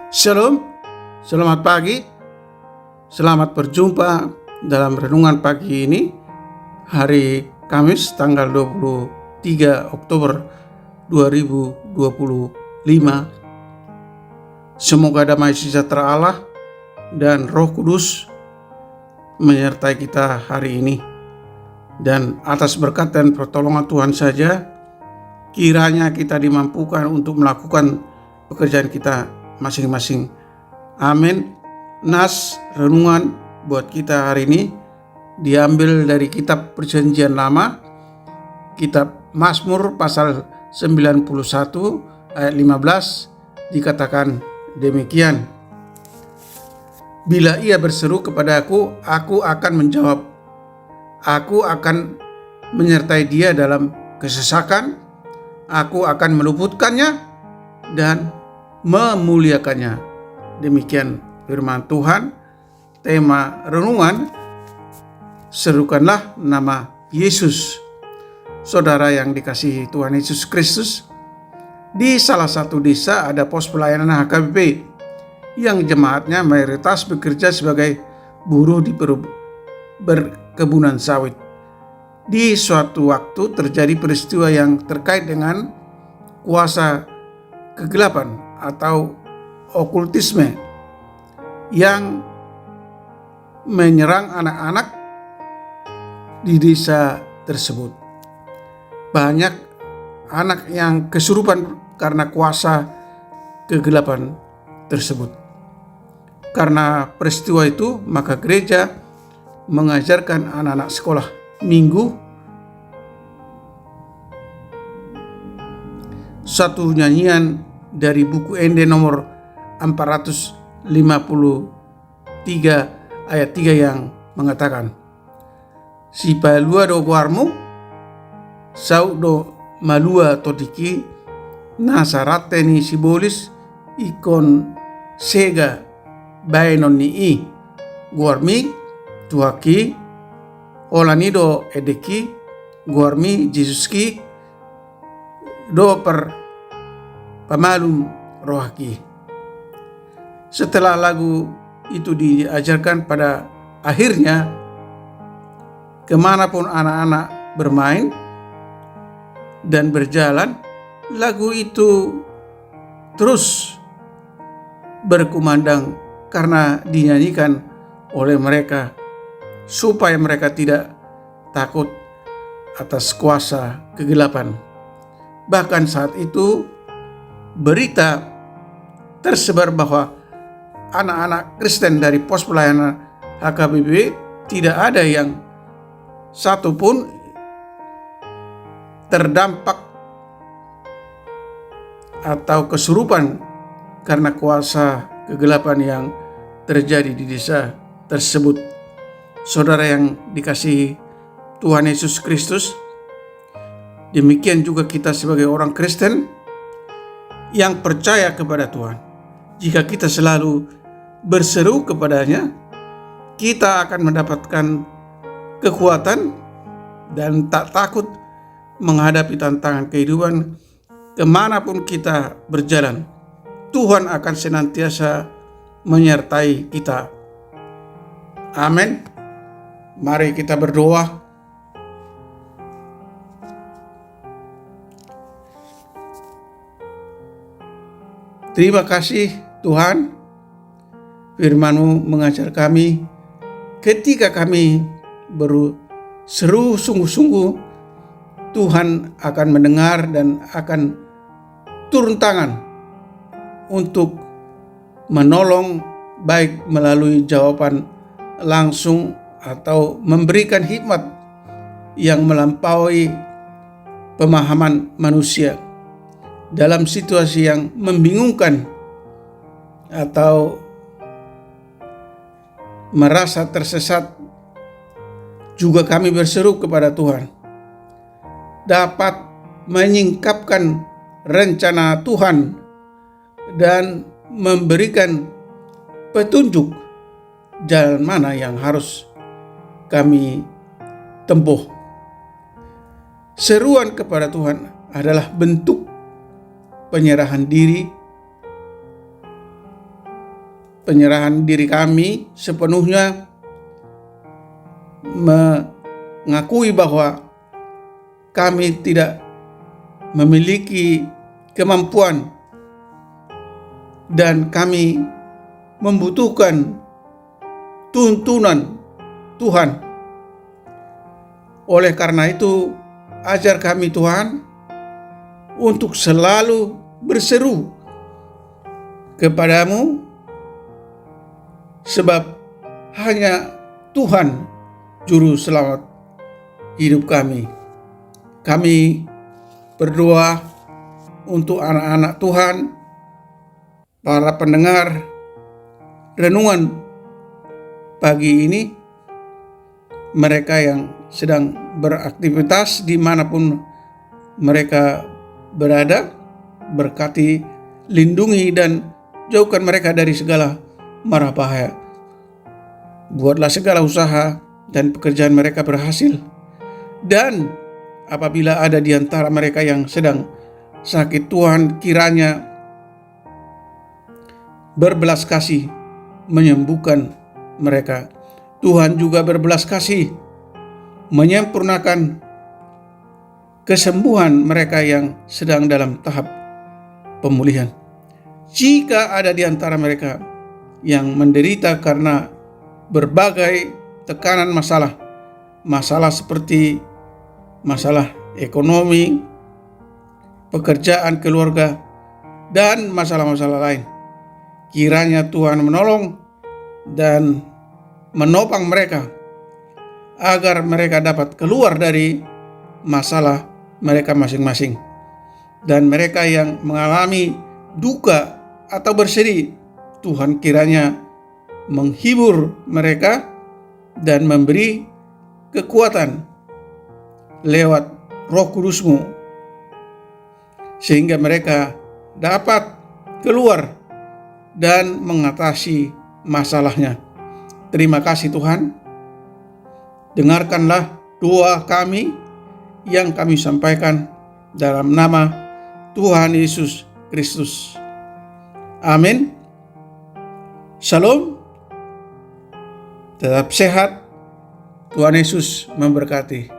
Shalom, selamat pagi, selamat berjumpa dalam renungan pagi ini, hari Kamis tanggal 23 Oktober 2025. Semoga damai sejahtera Allah dan Roh Kudus menyertai kita hari ini. Dan atas berkat dan pertolongan Tuhan saja, kiranya kita dimampukan untuk melakukan pekerjaan kita masing-masing. Amin. Nas renungan buat kita hari ini diambil dari kitab Perjanjian Lama, kitab Mazmur pasal 91 ayat 15, dikatakan demikian. Bila ia berseru kepadaku, aku akan menjawab. Aku akan menyertai dia dalam kesesakan. Aku akan meluputkannya dan memuliakannya. Demikian firman Tuhan. Tema renungan, serukanlah nama Yesus. Saudara yang dikasihi Tuhan Yesus Kristus, di salah satu desa ada pos pelayanan HKBP yang jemaatnya mayoritas bekerja sebagai buruh di perkebunan sawit. Di suatu waktu terjadi peristiwa yang terkait dengan kuasa kegelapan atau okultisme yang menyerang anak-anak di desa tersebut. Banyak anak yang kesurupan karena kuasa kegelapan tersebut. Karena peristiwa itu, maka gereja mengajarkan anak-anak sekolah minggu satu nyanyian dari buku Ende nomor 453 ayat 3 yang mengatakan, si palua do guarmu sau do malua todiki nasarate ni sibolis ikon sega baenon ni guarmi tuaki olani do edeki guarmi Jesuski do per pamalum rohaki. Setelah lagu itu diajarkan, pada akhirnya kemanapun anak-anak bermain dan berjalan, lagu itu terus berkumandang karena dinyanyikan oleh mereka supaya mereka tidak takut atas kuasa kegelapan. Bahkan saat itu berita tersebar bahwa anak-anak Kristen dari pos pelayanan HKBP tidak ada yang satupun terdampak atau kesurupan karena kuasa kegelapan yang terjadi di desa tersebut. Saudara yang dikasihi Tuhan Yesus Kristus, demikian juga kita sebagai orang Kristen yang percaya kepada Tuhan. Jika kita selalu berseru kepadanya, kita akan mendapatkan kekuatan dan tak takut menghadapi tantangan kehidupan kemanapun kita berjalan. Tuhan akan senantiasa menyertai kita. Amin. Mari kita berdoa. Terima kasih Tuhan, firman-Mu mengajar kami ketika kami berseru sungguh-sungguh, Tuhan akan mendengar dan akan turun tangan untuk menolong, baik melalui jawaban langsung atau memberikan hikmat yang melampaui pemahaman manusia dalam situasi yang membingungkan atau merasa tersesat. Juga kami berseru kepada Tuhan dapat menyingkapkan rencana Tuhan dan memberikan petunjuk jalan mana yang harus kami tempuh. Seruan kepada Tuhan adalah bentuk penyerahan diri penyerahan diri kami sepenuhnya, mengakui bahwa kami tidak memiliki kemampuan dan kami membutuhkan tuntunan Tuhan. Oleh karena itu, ajar kami Tuhan untuk selalu berseru kepadamu, sebab hanya Tuhan Juru Selamat hidup kami. Kami berdoa untuk anak-anak Tuhan, para pendengar renungan pagi ini, mereka yang sedang beraktivitas dimanapun mereka berada, berkati, lindungi dan jauhkan mereka dari segala mara bahaya. Buatlah segala usaha dan pekerjaan mereka berhasil. Dan apabila ada di antara mereka yang sedang sakit, Tuhan kiranya berbelas kasih menyembuhkan mereka. Tuhan juga berbelas kasih menyempurnakan kesembuhan mereka yang sedang dalam tahap pemulihan. Jika ada di antara mereka yang menderita karena berbagai tekanan masalah seperti masalah ekonomi, pekerjaan, keluarga, dan masalah-masalah lain, kiranya Tuhan menolong dan menopang mereka agar mereka dapat keluar dari masalah mereka masing-masing. Dan mereka yang mengalami duka atau bersedih, Tuhan kiranya menghibur mereka dan memberi kekuatan lewat Roh Kudus-Mu, sehingga mereka dapat keluar dan mengatasi masalahnya. Terima kasih Tuhan. Dengarkanlah doa kami yang kami sampaikan dalam nama Tuhan Yesus Kristus. Amin. Shalom. Tetap sehat. Tuhan Yesus memberkati.